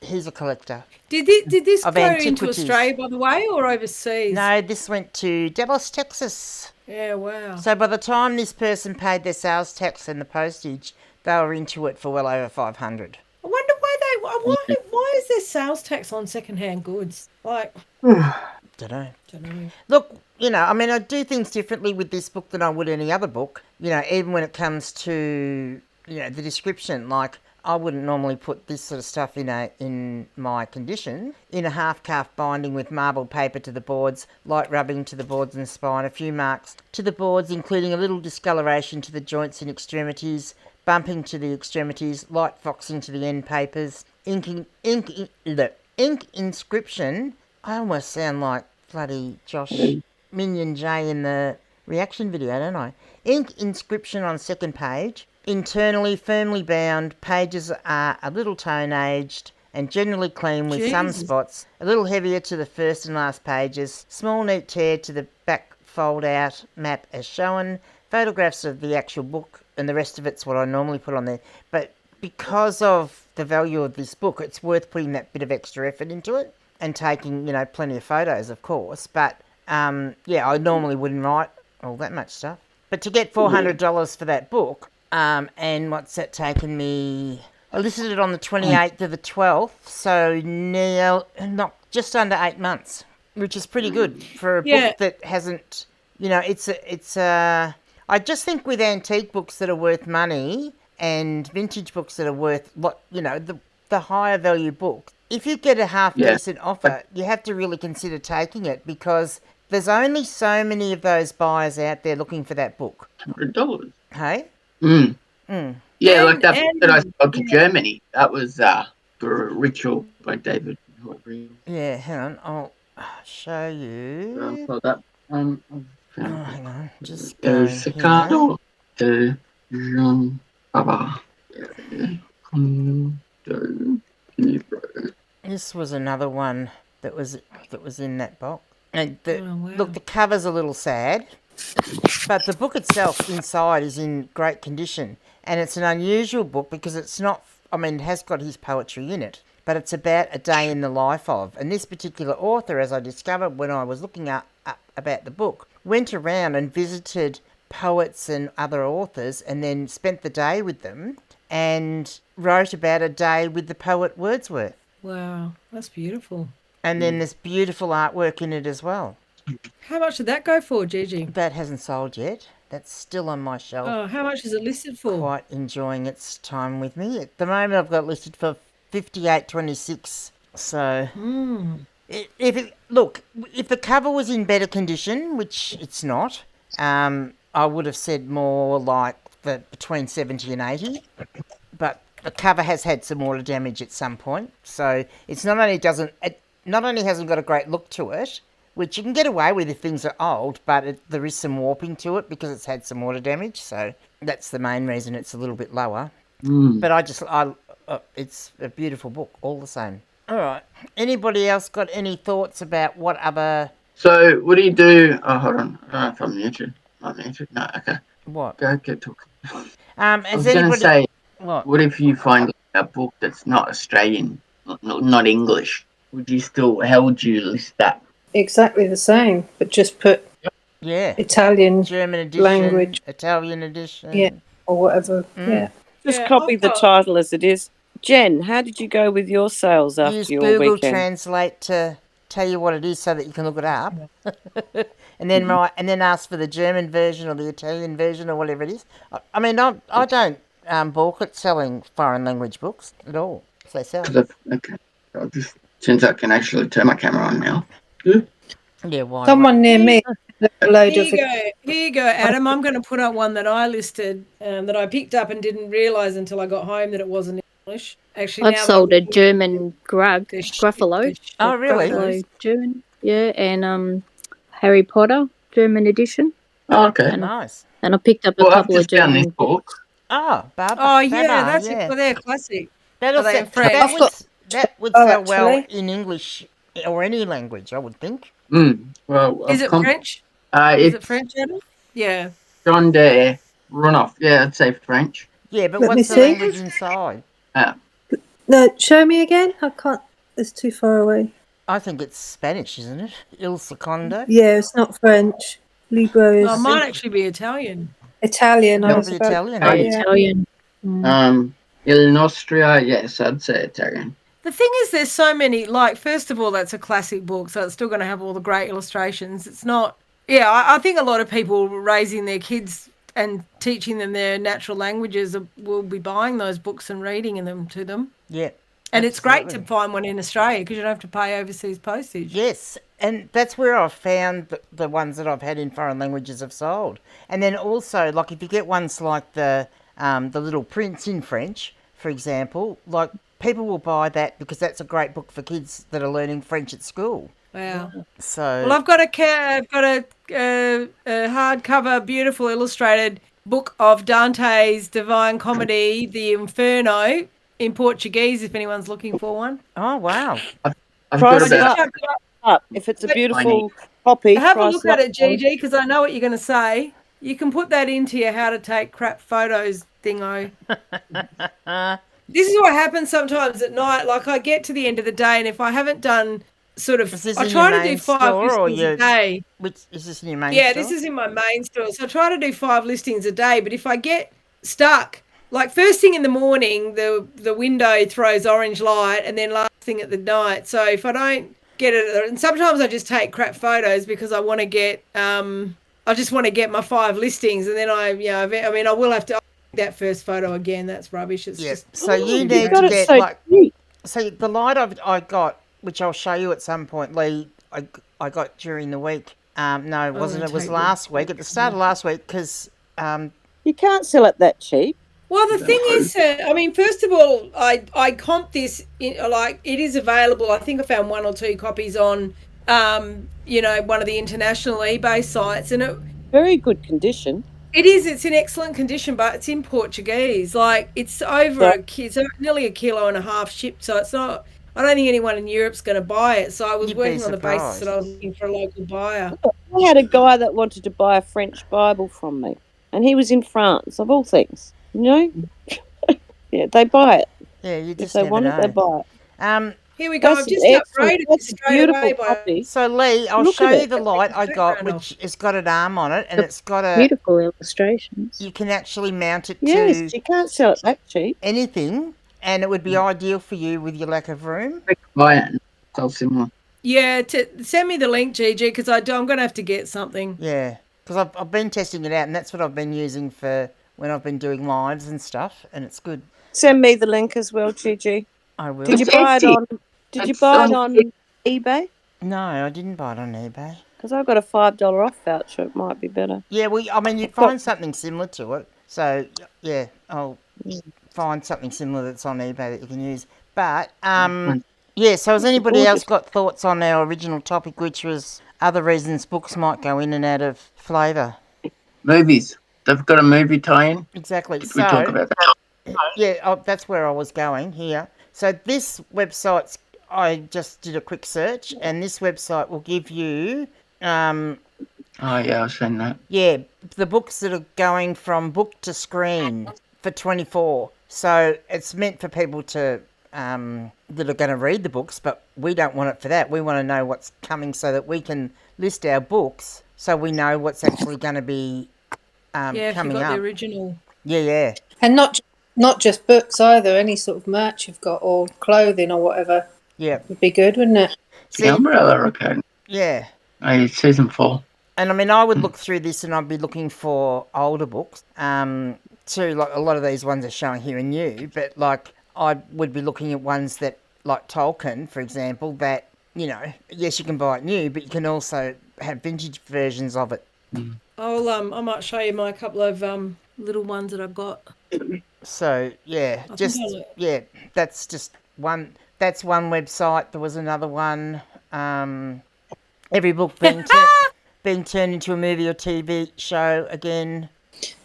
he's a collector. Did this go into Australia, by the way, or overseas? No, this went to Dallas, Texas. Yeah, wow. So by the time this person paid their sales tax and the postage, they were into it for well over $500. I wonder why is there sales tax on secondhand goods? Like, Don't know. Look, I do things differently with this book than I would any other book. Even when it comes to the description, like, I wouldn't normally put this sort of stuff in my condition. In a half-calf binding with marbled paper to the boards, light rubbing to the boards and spine, a few marks to the boards, including a little discoloration to the joints and extremities, bumping to the extremities, light foxing to the end papers, ink inscription. I almost sound like bloody Josh Minion J in the reaction video, don't I? Ink inscription on second page. Internally firmly bound, pages are a little tone-aged and generally clean with some spots, a little heavier to the first and last pages, small neat tear to the back fold-out map as shown, photographs of the actual book, and the rest of it's what I normally put on there. But because of the value of this book, it's worth putting that bit of extra effort into it and taking, plenty of photos, of course. But, I normally wouldn't write all that much stuff. But to get $400 for that book... and what's that taken me? I listed it on the 28th of the 12th, so not just under 8 months, which is pretty good for a book that hasn't, I just think with antique books that are worth money and vintage books that are worth, the higher value books, if you get a half decent offer, you have to really consider taking it because there's only so many of those buyers out there looking for that book. $100. Hey? Yeah, like that book that I sold to Germany. That was Ritual by David. Yeah, hang on. I'll show you. So that hang on. Just go here. This was another one that was in that box. And look, the cover's a little sad. But the book itself inside is in great condition. And it's an unusual book because it's not... it has got his poetry in it. But it's about a day in the life of. And this particular author, as I discovered when I was looking up about the book, went around and visited poets and other authors and then spent the day with them and wrote about a day with the poet Wordsworth. Wow, that's beautiful. And then there's beautiful artwork in it as well. How much did that go for, Gigi? That hasn't sold yet. That's still on my shelf. Oh, how much is it listed for? Quite enjoying its time with me. At the moment, I've got it listed for $58.26. So, if the cover was in better condition, which it's not, I would have said more like between 70 and 80. But the cover has had some water damage at some point, so it's not only hasn't got a great look to it, which you can get away with if things are old, but there is some warping to it because it's had some water damage, so that's the main reason it's a little bit lower. But it's a beautiful book all the same. All right. Anybody else got any thoughts about what other... So, what do? Oh, hold on. I don't know if I'm muted. I'm muted. No, okay. What? Go, get talking. I Has was going to anybody... say, What? what if you find a book that's not Australian, not English? How would you list that? Exactly the same, but just put Yeah. Italian German edition, language, Italian edition. yeah, or whatever. Yeah. Just Yeah, copy I've the got- title as it is. Jen, how did you go with your sales after Use your Google weekend? Translate to tell you what it is so that you can look it up. and then ask for the German version or the Italian version or whatever it is. I mean, I don't balk at selling foreign language books at all. So they sell. Okay. Since I can actually turn my camera on now. Yeah. Yeah, why? Someone near me, a load Here of you go. Here you go, Adam. I'm going to put up one that I listed that I picked up and didn't realise until I got home that it wasn't English. Actually, I've now sold that a German Gruffalo. Oh, really? Gruffalo German, yeah, and Harry Potter German edition. Oh, okay. Nice. And I picked up a Well, I've couple of just found this German. book. Oh, Baba. Oh yeah, Baba, that's they're classic. That'll Are they in sell, French? that would Oh, sell well actually. in English or any language, I would think. Well, Is it French? Is it French, Adam? Yeah. John de Runoff. Yeah, I'd say French. Yeah, but Let me what's the see. language inside? No, show me again. I can't. It's too far away. I think it's Spanish, isn't it? Il Secondo? Yeah, it's not French. Libro Oh, it is might actually be Italian. Italian. I was Probably about Italian. to say, yeah. Italian. Il Nostria. Yes, I'd say Italian. The thing is, there's so many. Like, first of all, that's a classic book, so it's still going to have all the great illustrations. It's not. Yeah, I think a lot of people raising their kids and teaching them their natural languages will be buying those books and reading them to them. Yeah. And it's great to absolutely. find one in Australia because you don't have to pay overseas postage. Yes, and that's where I've found the ones that I've had in foreign languages have sold. And then also, like, if you get ones like the Little Prince in French, for example, like, people will buy that because that's a great book for kids that are learning French at school. Wow. So Well, I've got a hardcover, beautiful illustrated book of Dante's Divine Comedy, The Inferno, in Portuguese, if anyone's looking for one. Oh, wow. I've Price got it about up. If it's a beautiful copy, Have a price look it at up. it, Gigi, because I know what you're going to say. You can put that into your how to take crap photos thingo. This is what happens sometimes at night. Like, I get to the end of the day, and if I haven't done sort of... Is this I in try your to do main 5 store or listings a day. is this in your main Yeah, store? this is in my main store. So I try to do 5 listings a day. But if I get stuck, like first thing in the morning, the window throws orange light, and then last thing at the night. So if I don't get it, and sometimes I just take crap photos because I want to get, I just want to get my 5 listings, and then I will have to that first photo again. That's rubbish. It's just So you need You got to it get so like cheap. so the light I got, which I'll show you at some point, Lee. I got during the week. No, it wasn't. It was last week at the start of last week because You can't sell it that cheap. Well, the thing is, I mean, first of all, I comp this, like, it is available. I think I found 1 or 2 copies on, one of the international eBay sites. And Very good condition. it's in excellent condition, but it's in Portuguese. Like, it's over it's nearly 1.5 kilos shipped. So it's not, I don't think anyone in Europe's going to buy it. So I was You'd be working on the basis surprised. that I was looking for a local buyer. I had a guy that wanted to buy a French Bible from me, and he was in France, of all things. You know? Yeah, they buy it. yeah, you If just they never want know. it, they buy it. Here we go. That's I've just excellent. upgraded That's this a straight away beautiful by copy. So Lee, I'll Look show at you it. the light I got, Background which has got an arm on it, and it's got a. Beautiful illustrations. You can actually mount it Yes, to you can't sell it that cheap. anything, and it would be ideal for you with your lack of room. buy it and sell similar. Yeah, send me the link, Gigi, because I'm going to have to get something. Yeah, because I've been testing it out, and that's what I've been using for when I've been doing lives and stuff, and it's good. Send me the link as well, Gigi. I will. Did you buy it on? Did you buy it on eBay? No, I didn't buy it on eBay. Because I've got a $5 off voucher. It might be better. Yeah, you'd find something similar to it. So, yeah, I'll find something similar that's on eBay that you can use. But, yeah, so has anybody else got thoughts on our original topic, which was other reasons books might go in and out of flavour? Movies. They've got a movie tie-in. Exactly. Did we talk about that? Yeah, that's where I was going here. So this website's, I just did a quick search, and this website will give you Oh, yeah, I've seen that. Yeah, the books that are going from book to screen for 24. So it's meant for people to that are going to read the books, but we don't want it for that. We want to know what's coming so that we can list our books so we know what's actually going to be if coming you got up. the original. Yeah. And not just books either. Any sort of merch you've got or clothing or whatever. Yeah. Would be good, wouldn't it? The Umbrella Academy. Yeah. Season 4. And I mean, I would look through this and I'd be looking for older books. Too, like a lot of these ones are showing here are new, but like I would be looking at ones that, like Tolkien, for example, that, you know, yes, you can buy it new, but you can also have vintage versions of it. I might show you my couple of little ones that I've got. So yeah, that's just one. That's one website. There was another one. Every book being turned into a movie or TV show again.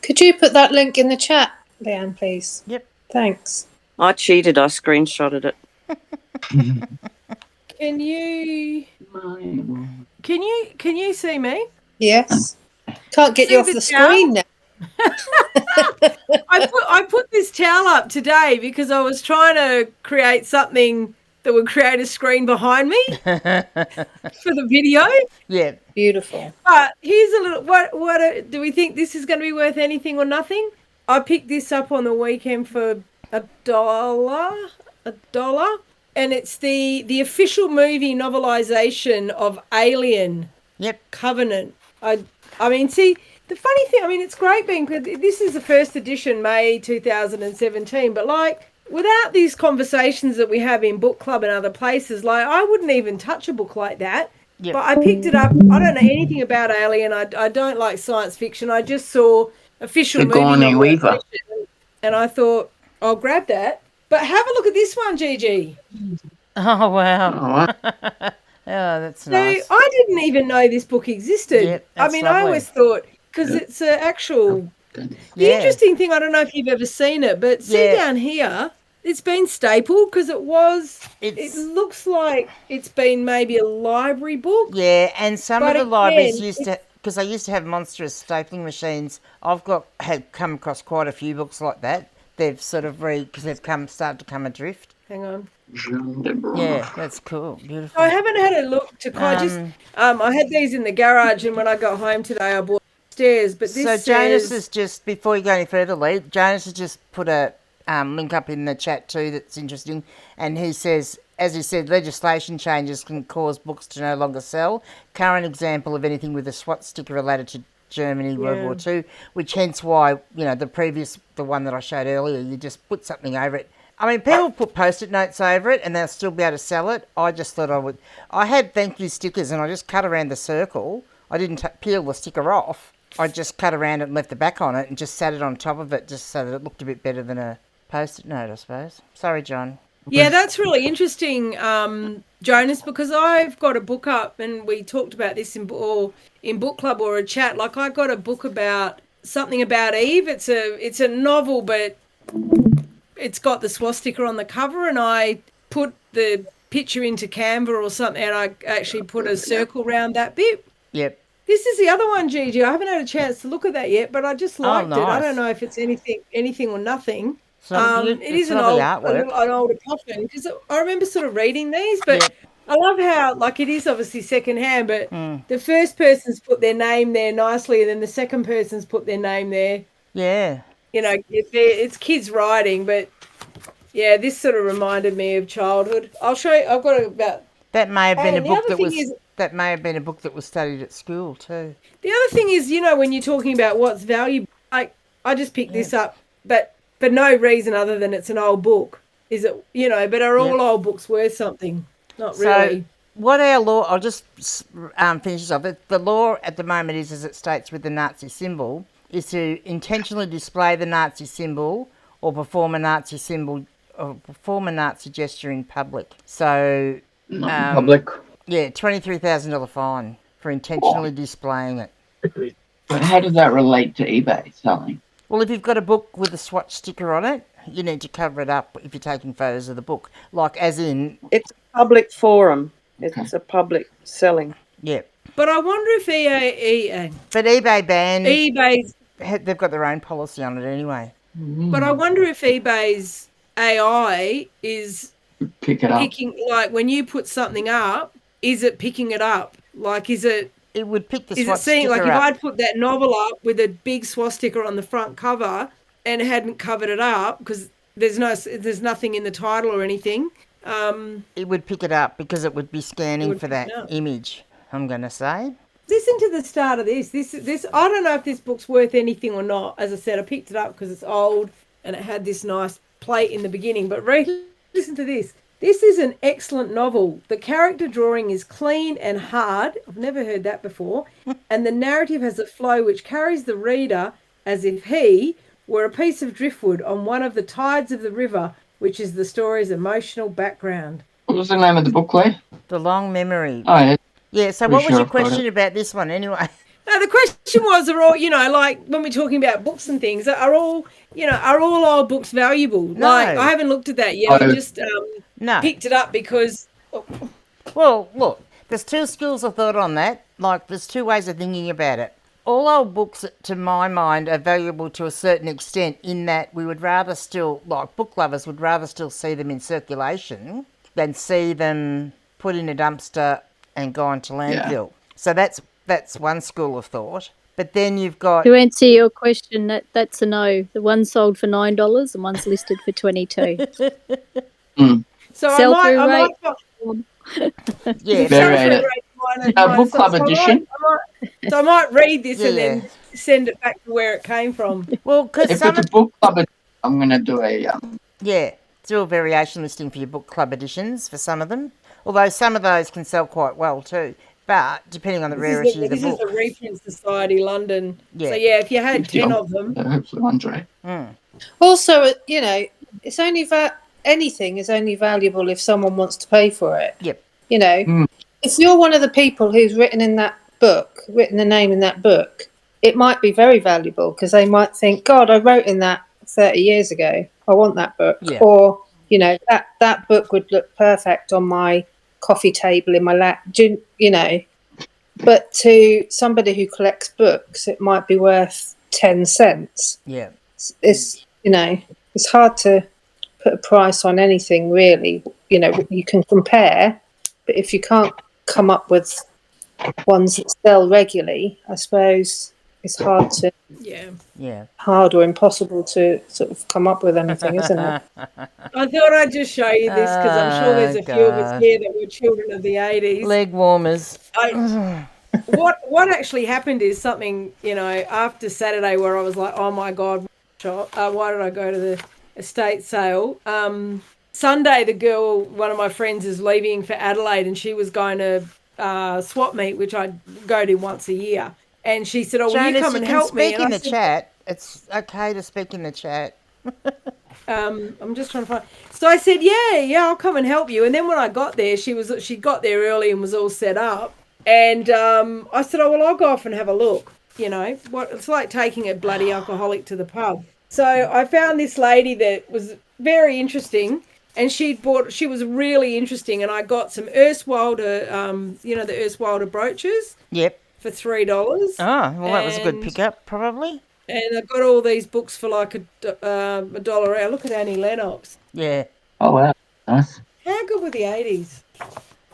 Could you put that link in the chat, Leanne, please? Yep. Thanks. I cheated. I screenshotted it. Can you see me? Yes. Can't get you off the screen now. I put this towel up today because I was trying to create something that would create a screen behind me for the video. Yeah. Beautiful. But here's a little. What do we think this is going to be worth anything or nothing? I picked this up on the weekend for $1, and it's the official movie novelization of Alien. Yep. Covenant. I mean, see, the funny thing, I mean, it's great being, this is the first edition, May 2017, but like, without these conversations that we have in book club and other places, like, I wouldn't even touch a book like that. Yep. But I picked it up. I don't know anything about Alien. I don't like science fiction. I just saw official Sigourney Weaver, and I thought, I'll grab that. But have a look at this one, Gigi. Oh, wow. Oh, that's nice. So I didn't even know this book existed. Yep, I mean, lovely. I always thought, because it's an actual... The interesting thing, I don't know if you've ever seen it, but see down here, it's been stapled because it looks like it's been maybe a library book. Yeah, and some of the libraries used to, because I used to have monstrous stapling machines. Had come across quite a few books like that. They've sort of because they've started to come adrift. Hang on. Yeah, that's cool. Beautiful. I haven't had a look to I had these in the garage, and when I got home today, I bought upstairs. But this Jonas has just, before you go any further, Lee, Jonas has just put a link up in the chat too that's interesting, and he says, as he said, legislation changes can cause books to no longer sell. Current example of anything with a SWAT sticker related to Germany, World War II, which hence why, the one that I showed earlier, you just put something over it. I mean, people put Post-it notes over it and they'll still be able to sell it. I just thought I had thank you stickers and I just cut around the circle. I didn't peel the sticker off. I just cut around it and left the back on it and just sat it on top of it just so that it looked a bit better than a Post-it note, I suppose. Sorry, John. Yeah, that's really interesting, Jonas, because I've got a book up, and we talked about this in book club or a chat. Like, I got a book about something about Eve. It's a novel, but it's got the swastika on the cover, and I put the picture into Canva or something, and I actually put a circle around that bit. Yep. This is the other one, Gigi. I haven't had a chance to look at that yet, but I just liked it. I don't know if it's anything or nothing. It is an older coffin, because I remember sort of reading these, but I love how, like, it is obviously secondhand, but the first person's put their name there nicely, and then the second person's put their name there. Yeah. It's kids writing, but yeah, this sort of reminded me of childhood. I'll show you. I've got about. That may have been a book that may have been a book that was studied at school too. The other thing is, when you're talking about what's valuable, like, I just picked this up, but for no reason other than it's an old book. Is it, but are all old books worth something? Not really. So what our law, I'll just finish this off. The law at the moment is, as it states with the Nazi symbol, is to intentionally display the Nazi symbol or perform a Nazi symbol or perform a Nazi gesture in public. So, public. Yeah, $23,000 fine for intentionally displaying it. But how does that relate to eBay selling? Well, if you've got a book with a swatch sticker on it, you need to cover it up if you're taking photos of the book. Like, as in... It's a public forum. It's a public selling. Yeah. But I wonder if But eBay banned. eBay's. They've got their own policy on it anyway. But I wonder if eBay's AI is picking, like when you put something up, is it picking it up? Like, is it? It would pick the Is it seeing, like, if I'd put that novel up with a big swastika on the front cover and hadn't covered it up because there's nothing in the title or anything. It would pick it up because it would be scanning for that image, I'm going to say. Listen to the start of this. This I don't know if this book's worth anything or not. As I said, I picked it up because it's old and it had this nice plate in the beginning. But listen to this. This is an excellent novel. The character drawing is clean and hard. I've never heard that before. And the narrative has a flow which carries the reader as if he were a piece of driftwood on one of the tides of the river, which is the story's emotional background. What was the name of the book, Lee? The Long Memory. Oh, yeah. Yeah, so what was your question about this one anyway? No, the question was, are all, like when we're talking about books and things, are all old books valuable? No. Like, I haven't looked at that yet. I just picked it up because... Well, look, there's two schools of thought on that. Like, there's two ways of thinking about it. All old books, to my mind, are valuable to a certain extent in that we would rather still, like book lovers, would rather still see them in circulation than see them put in a dumpster and gone to landfill. Yeah. So that's one school of thought. But then you've got... To answer your question, that's a no. The one's sold for $9 and one's listed for $22. So Sell I might yeah, book club edition. I might read this and then send it back to where it came from. Well, because if it's a book club edition, I'm going to do do a variation listing for your book club editions for some of them. Although some of those can sell quite well too. But depending on the rarity of the book. This is the Reprint Society, London. Yeah. So, if you had 10 of them. Hopefully, Andre. Also, it's only anything is only valuable if someone wants to pay for it. Yep. If you're one of the people who's written the name in that book, it might be very valuable because they might think, God, I wrote in that 30 years ago. I want that book. Yeah. Or, that book would look perfect on my coffee table in my lap, but to somebody who collects books, it might be worth 10 cents. Yeah. It's hard to put a price on anything really. You can compare, but if you can't come up with ones that sell regularly, I suppose it's hard to hard or impossible to sort of come up with anything, isn't it? I thought I'd just show you this because I'm sure there's a few of us here that were children of the 80s. Leg warmers. What actually happened is something, after Saturday where I was like, oh my God, why did I go to the estate sale? Sunday, one of my friends is leaving for Adelaide and she was going to swap meet, which I go to once a year. And she said, will you come and help me? Speak in the chat. It's okay to speak in the chat. I'm just trying to find. So I said, yeah, I'll come and help you. And then when I got there, she got there early and was all set up. And I said, I'll go off and have a look. It's like taking a bloody alcoholic to the pub. So I found this lady that was very interesting. And she was really interesting. And I got some Erstwilder, the Erstwilder brooches. Yep. For $3. Oh, well, that was a good pickup, probably. And I got all these books for like $1 out. Look at Annie Lennox. Yeah. Oh, wow. Nice. How good were the 80s?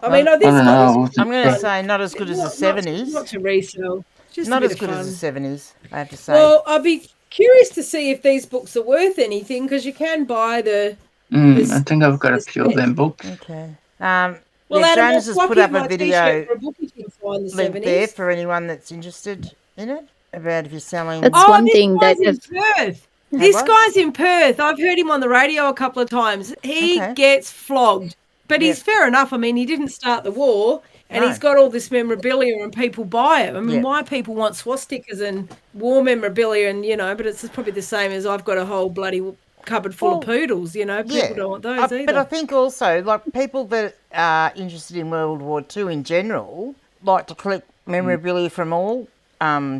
I don't know. I'm going to say not as good as the 70s. Not to resell. Just not as good as the 70s, I have to say. Well, I'll be curious to see if these books are worth anything because you can buy the... I think I've got a few of them books. Okay. Well, Adam, Jonas has put up a video link there for anyone that's interested in it about if you're selling. That's one thing that Perth. This guy's in Perth. I've heard him on the radio a couple of times. He gets flogged, but he's fair enough. I mean, he didn't start the war, and he's got all this memorabilia, and people buy it. I mean, why people want swastikas and war memorabilia, and but it's probably the same as I've got a whole bloody cupboard full of poodles. People don't want those either. But I think also, like people that are interested in World War II in general, like to collect memorabilia from all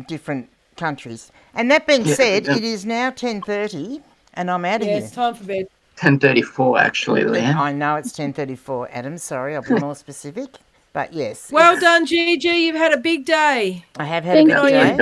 different countries. And that being said, it is now 10:30 and I'm out of here. Yeah, it's time for bed. 10:34 actually, Leanne. I know it's 10:34, Adam. Sorry, I'll be more specific. But yes. Well done, Gigi. You've had a big day. I have had a big day.